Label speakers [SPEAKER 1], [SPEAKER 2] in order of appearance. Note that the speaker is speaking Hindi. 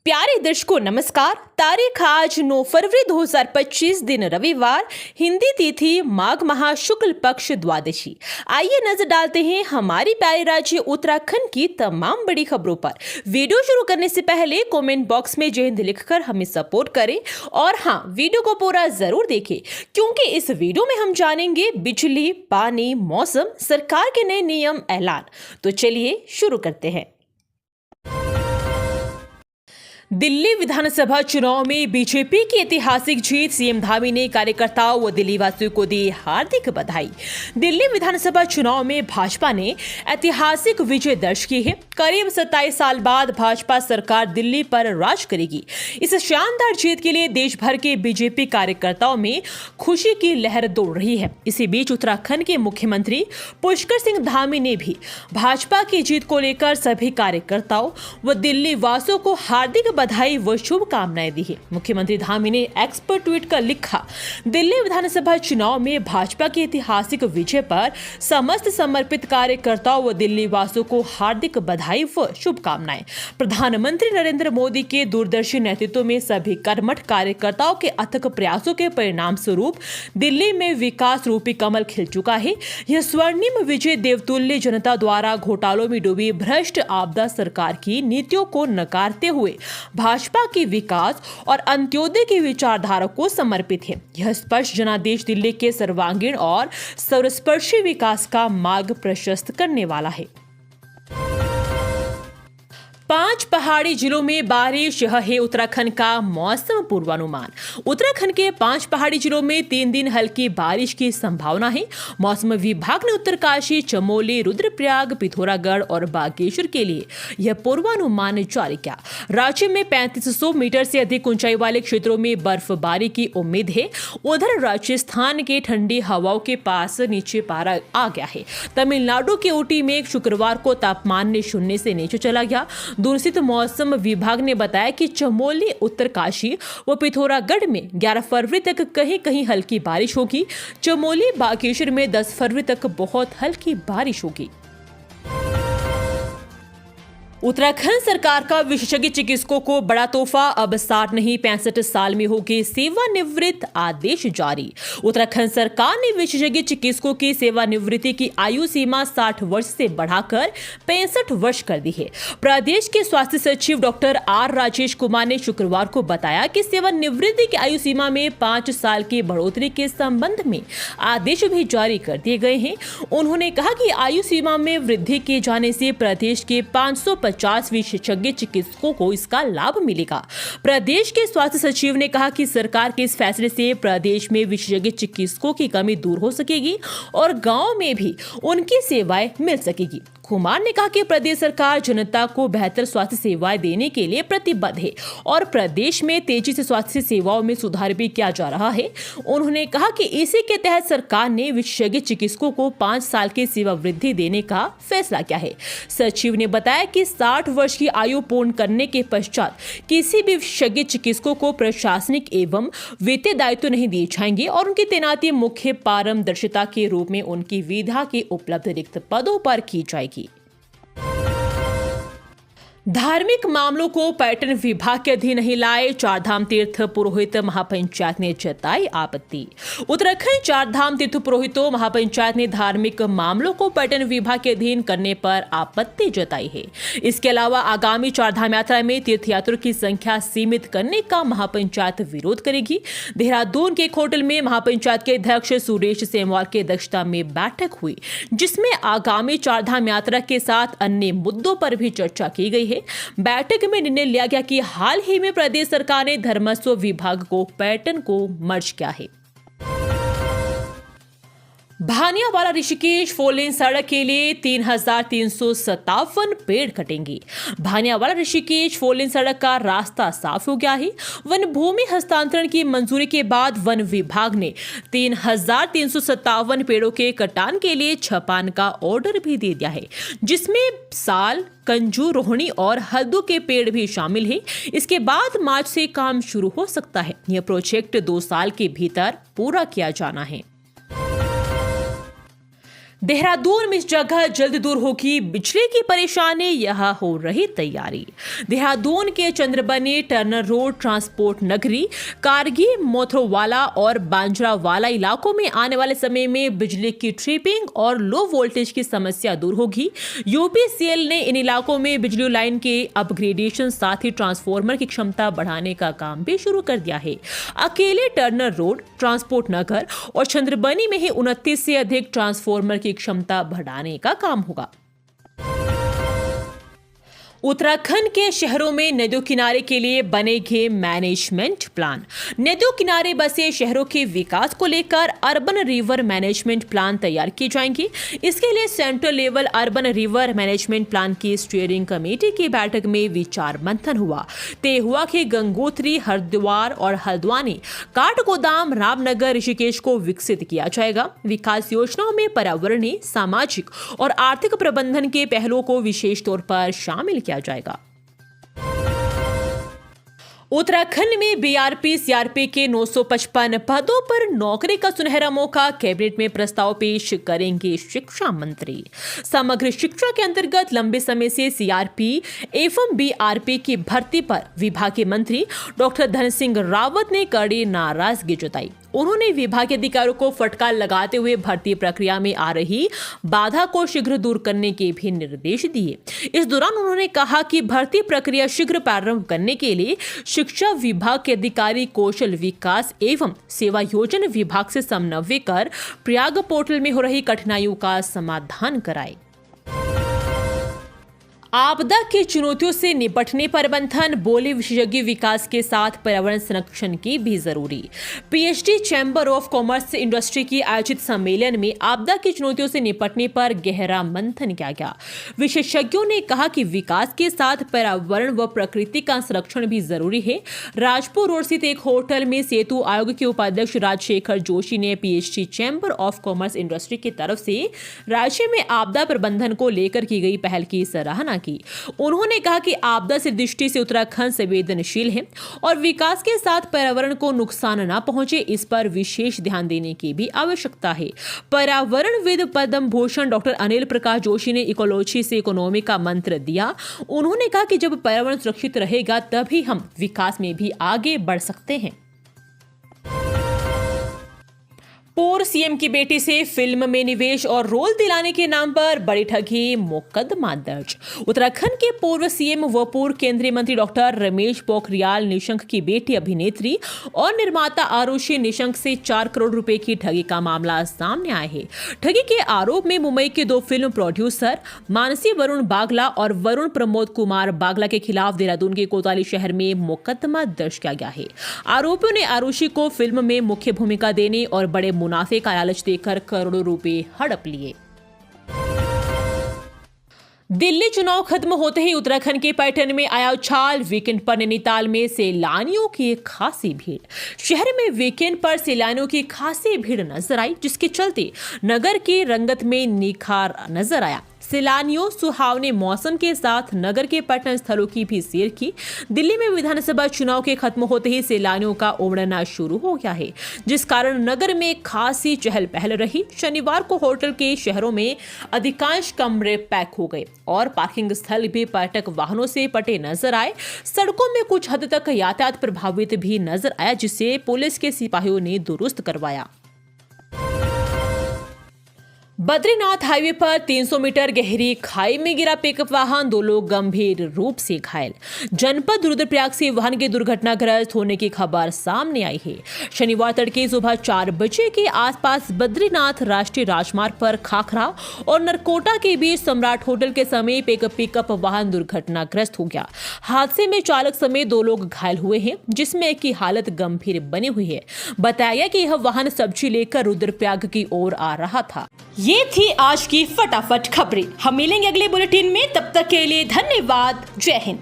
[SPEAKER 1] प्यारे दर्शकों नमस्कार। तारीख आज 9 फरवरी 2025 दिन रविवार, हिंदी तिथि माघ माह शुक्ल पक्ष द्वादशी। आइए नजर डालते हैं हमारी प्यारे राज्य उत्तराखंड की तमाम बड़ी खबरों पर। वीडियो शुरू करने से पहले कमेंट बॉक्स में जय हिंद लिखकर हमें सपोर्ट करें और हाँ, वीडियो को पूरा जरूर देखें क्योंकि इस वीडियो में हम जानेंगे बिजली, पानी, मौसम, सरकार के नए नियम, ऐलान। तो चलिए शुरू करते हैं। दिल्ली विधानसभा चुनाव में बीजेपी की ऐतिहासिक जीत, सीएम धामी ने कार्यकर्ताओं व दिल्ली वासियों को दी हार्दिक बधाई। दिल्ली विधानसभा चुनाव में भाजपा ने ऐतिहासिक विजय दर्ज की है। करीब 27 साल बाद भाजपा सरकार दिल्ली पर राज करेगी। इस शानदार जीत के लिए देश भर के बीजेपी कार्यकर्ताओं में खुशी की लहर दौड़ रही है। इसी बीच उत्तराखंड के मुख्यमंत्री पुष्कर सिंह धामी ने भी भाजपा की जीत को लेकर सभी कार्यकर्ताओं व दिल्ली वासियों को हार्दिक बधाई व शुभकामनाएं दी है। मुख्यमंत्री धामी ने एक्स पर ट्वीट कर लिखा, दिल्ली विधानसभा चुनाव में भाजपा की ऐतिहासिक विजय पर समस्त समर्पित कार्यकर्ताओं व दिल्ली वासियों को हार्दिक बधाई व शुभकामनाएं। प्रधानमंत्री नरेंद्र मोदी के दूरदर्शी नेतृत्व में सभी कर्मठ कार्यकर्ताओं के अथक प्रयासों के परिणाम स्वरूप दिल्ली में विकास रूपी कमल खिल चुका है। यह स्वर्णिम विजय देवतुल्य जनता द्वारा घोटालों में डूबी भ्रष्ट आपदा सरकार की नीतियों को नकारते हुए भाजपा की विकास और अंत्योदय की विचारधारा को समर्पित है। यह स्पष्ट जनादेश दिल्ली के सर्वांगीण और सर्वस्पर्शी विकास का मार्ग प्रशस्त करने वाला है। 5 पहाड़ी जिलों में बारिश, यह है उत्तराखंड का मौसम पूर्वानुमान। उत्तराखंड के 5 पहाड़ी जिलों में 3 दिन हल्की बारिश की संभावना है। मौसम विभाग ने उत्तरकाशी, चमोली, रुद्रप्रयाग, पिथौरागढ़ और बागेश्वर के लिए यह पूर्वानुमान जारी किया। राज्य में 3500 मीटर से अधिक ऊंचाई वाले क्षेत्रों में बर्फबारी की उम्मीद है। उधर राजस्थान के ठंडी हवाओं के पास नीचे पारा आ गया है। तमिलनाडु के ऊटी में शुक्रवार को तापमान ने 0 से नीचे चला गया। दूरस्थित मौसम विभाग ने बताया कि चमोली, उत्तरकाशी व पिथौरागढ़ में 11 फरवरी तक कहीं कहीं हल्की बारिश होगी। चमोली, बागेश्वर में 10 फरवरी तक बहुत हल्की बारिश होगी। उत्तराखंड सरकार का विशेषज्ञ चिकित्सकों को बड़ा तोहफा, अब 60 नहीं 65 साल में होगी सेवानिवृत्त, आदेश जारी। उत्तराखंड सरकार ने विशेषज्ञ चिकित्सकों की सेवानिवृत्ति की आयु सीमा 60 वर्ष से बढ़ाकर 65 वर्ष कर दी है। प्रदेश के स्वास्थ्य सचिव डॉक्टर आर राजेश कुमार ने शुक्रवार को बताया कि सेवानिवृत्ति की आयु सीमा में 5 साल की बढ़ोतरी के संबंध में आदेश भी जारी कर दिए गए हैं। उन्होंने कहा कि आयु सीमा में वृद्धि किए जाने से प्रदेश के 550 विशेषज्ञ चिकित्सकों को इसका लाभ मिलेगा। प्रदेश के स्वास्थ्य सचिव ने कहा कि सरकार के इस फैसले से प्रदेश में विशेषज्ञ चिकित्सकों की कमी दूर हो सकेगी और गांव में भी उनकी सेवाएं मिल सकेगी। कुमार ने कहा कि प्रदेश सरकार जनता को बेहतर स्वास्थ्य सेवाएं देने के लिए प्रतिबद्ध है और प्रदेश में तेजी से स्वास्थ्य सेवाओं में सुधार भी किया जा रहा है। उन्होंने कहा कि इसी के तहत सरकार ने विशेषज्ञ चिकित्सकों को 5 साल की सेवा वृद्धि देने का फैसला किया है। सचिव ने बताया कि 60 वर्ष की आयु पूर्ण करने के पश्चात किसी भी विशेषज्ञ चिकित्सकों को प्रशासनिक एवं वित्तीय दायित्व नहीं दिए जाएंगे और उनकी तैनाती मुख्य पारदर्शिता के रूप में उनकी विधा के उपलब्ध रिक्त पदों पर की जाएगी। धार्मिक मामलों को पर्यटन विभाग के अधीन नहीं लाए, चारधाम तीर्थ पुरोहित महापंचायत ने जताई आपत्ति। उत्तराखंड चारधाम तीर्थ पुरोहितों महापंचायत ने धार्मिक मामलों को पर्यटन विभाग के अधीन करने पर आपत्ति जताई है। इसके अलावा आगामी चारधाम यात्रा में तीर्थयात्रियों की संख्या सीमित करने का महापंचायत विरोध करेगी। देहरादून के एक होटल में महापंचायत के अध्यक्ष सुरेश सेमवाल की अध्यक्षता में बैठक हुई, जिसमें आगामी चारधाम यात्रा के साथ अन्य मुद्दों पर भी चर्चा की गई है। बैठक में निर्णय लिया गया कि हाल ही में प्रदेश सरकार ने धर्मस्व विभाग को पर्यटन को मर्ज किया है। भानियावाला ऋषिकेश 4 सड़क के लिए 3357 पेड़ कटेंगे। भानियावाला ऋषिकेश 4 सड़क का रास्ता साफ हो गया है। वन भूमि हस्तांतरण की मंजूरी के बाद वन विभाग ने 3357 पेड़ों के कटान के लिए छपान का ऑर्डर भी दे दिया है, जिसमें साल, कंजू, रोहिणी और हल्दू के पेड़ भी शामिल हैं। इसके बाद मार्च से काम शुरू हो सकता है। यह प्रोजेक्ट 2 साल के भीतर पूरा किया जाना है। देहरादून में इस जगह जल्द दूर होगी बिजली की परेशानी, यह हो रही तैयारी। देहरादून के चंद्रबनी, टर्नर रोड, ट्रांसपोर्ट नगरी, कारगी, मोथरोवाला और बांजरावाला इलाकों में आने वाले समय में बिजली की ट्रिपिंग और लो वोल्टेज की समस्या दूर होगी। यूपीसीएल ने इन इलाकों में बिजली लाइन के अपग्रेडेशन साथ ही ट्रांसफार्मर की क्षमता बढ़ाने का काम भी शुरू कर दिया है। अकेले टर्नर रोड, ट्रांसपोर्ट नगर और चंद्रबनी में ही 29 से अधिक ट्रांसफार्मर की क्षमता बढ़ाने का काम होगा। उत्तराखंड के शहरों में नदियों किनारे के लिए बनेंगे मैनेजमेंट प्लान। नदियों किनारे बसे शहरों के विकास को लेकर अर्बन रिवर मैनेजमेंट प्लान तैयार किए जाएंगे। इसके लिए central level urban river management plan की स्टीयरिंग कमेटी की बैठक में विचार मंथन हुआ। तय हुआ कि गंगोत्री, हरिद्वार और हल्द्वानी, काठगोदाम, रामनगर, ऋषिकेश को विकसित किया जाएगा। विकास योजनाओं में पर्यावरणीय, सामाजिक और आर्थिक प्रबंधन के पहलुओं को विशेष तौर पर शामिल किया जाएगा। उत्तराखंड में बीआरपी सीआरपी के 955 पदों पर नौकरी का सुनहरा मौका, कैबिनेट में प्रस्ताव पेश करेंगे शिक्षा मंत्री। समग्र शिक्षा के अंतर्गत लंबे समय से सीआरपी एवं बीआरपी की भर्ती पर विभागीय मंत्री डॉक्टर धन सिंह रावत ने कड़ी नाराजगी जताई। उन्होंने विभागीय अधिकारियों को फटकार लगाते हुए भर्ती प्रक्रिया में आ रही बाधा को शीघ्र दूर करने के भी निर्देश दिए। इस दौरान उन्होंने कहा कि भर्ती प्रक्रिया शीघ्र प्रारंभ करने के लिए शिक्षा विभाग के अधिकारी कौशल विकास एवं सेवा योजना विभाग से समन्वय कर प्रयाग पोर्टल में हो रही कठिनाइयों का समाधान कराए। आपदा की चुनौतियों से निपटने पर मंथन, बोले विशेषज्ञ विकास के साथ पर्यावरण संरक्षण की भी जरूरी। PhD chamber of commerce industry की आयोजित सम्मेलन में आपदा की चुनौतियों से निपटने पर गहरा मंथन किया गया। विशेषज्ञों ने कहा कि विकास के साथ पर्यावरण व प्रकृति का संरक्षण भी जरूरी है। राजपुर रोड स्थित एक होटल में सेतु आयोग के उपाध्यक्ष राजशेखर जोशी ने PhD chamber of commerce industry की तरफ से राज्य में आपदा प्रबंधन को लेकर की गई पहल की सराहना की। उन्होंने कहा कि आपदा से दृष्टि से उत्तराखंड संवेदनशील है और विकास के साथ पर्यावरण को नुकसान न पहुंचे, इस पर विशेष ध्यान देने की भी आवश्यकता है। पर्यावरणविद पद्म भूषण डॉक्टर अनिल प्रकाश जोशी ने इकोलॉजी से इकोनॉमी का मंत्र दिया। उन्होंने कहा कि जब पर्यावरण सुरक्षित रहेगा तभी हम विकास में भी आगे बढ़ सकते हैं। पूर्व सीएम की बेटी से फिल्म में निवेश और रोल दिलाने के नाम पर बड़ी ठगी, मुकदमा दर्ज। उत्तराखंड के पूर्व सीएम व पूर्व केंद्रीय मंत्री डॉक्टर रमेश पोखरियाल निशंक की बेटी अभिनेत्री और निर्माता आरुषि निशंक से 4 करोड़ रुपए की ठगी का मामला सामने आया है। ठगी के आरोप में मुंबई के 2 फिल्म प्रोड्यूसर मानसी वरुण बागला और वरुण प्रमोद कुमार बागला के खिलाफ देहरादून के कोतवाली शहर में मुकदमा दर्ज किया गया है। आरोपियों ने आरुषि को फिल्म में मुख्य भूमिका देने और बड़े मुनाफे का लालच देकर करोड़ों रुपए हड़प लिए। दिल्ली चुनाव खत्म होते ही उत्तराखंड के पर्यटन में आया उछाल। वीकेंड पर नैनीताल में सैलानियों की खासी भीड़। शहर में वीकेंड पर सैलानियों की खासी भीड़ नजर आई, जिसके चलते नगर की रंगत में निखार नजर आया। सैलानियों सुहावने मौसम के साथ नगर के पर्यटन स्थलों की भी सैर की। दिल्ली में विधानसभा चुनाव के खत्म होते ही सैलानियों का उमड़ना शुरू हो गया है, जिस कारण नगर में खासी चहल पहल रही। शनिवार को होटल के शहरों में अधिकांश कमरे पैक हो गए और पार्किंग स्थल भी पर्यटक वाहनों से पटे नजर आए। सड़कों में कुछ हद तक यातायात प्रभावित भी नजर आया, जिसे पुलिस के सिपाहियों ने दुरुस्त करवाया। बद्रीनाथ हाईवे पर 300 मीटर गहरी खाई में गिरा पिकअप वाहन, 2 लोग गंभीर रूप से घायल। जनपद रुद्रप्रयाग से वाहन के दुर्घटनाग्रस्त होने की खबर सामने आई है। शनिवार तड़के सुबह 4 बजे के आसपास बद्रीनाथ राष्ट्रीय राजमार्ग पर खाखरा और नरकोटा के बीच सम्राट होटल के समीप एक पिकअप वाहन दुर्घटनाग्रस्त हो गया। हादसे में चालक समेत 2 लोग घायल हुए हैं, जिसमें एक की हालत गंभीर बनी हुई है। बताया कि यह वाहन सब्जी लेकर रुद्रप्रयाग की ओर आ रहा था। ये थी आज की फटाफट खबरें। हम मिलेंगे अगले बुलेटिन में, तब तक के लिए धन्यवाद। जय हिंद।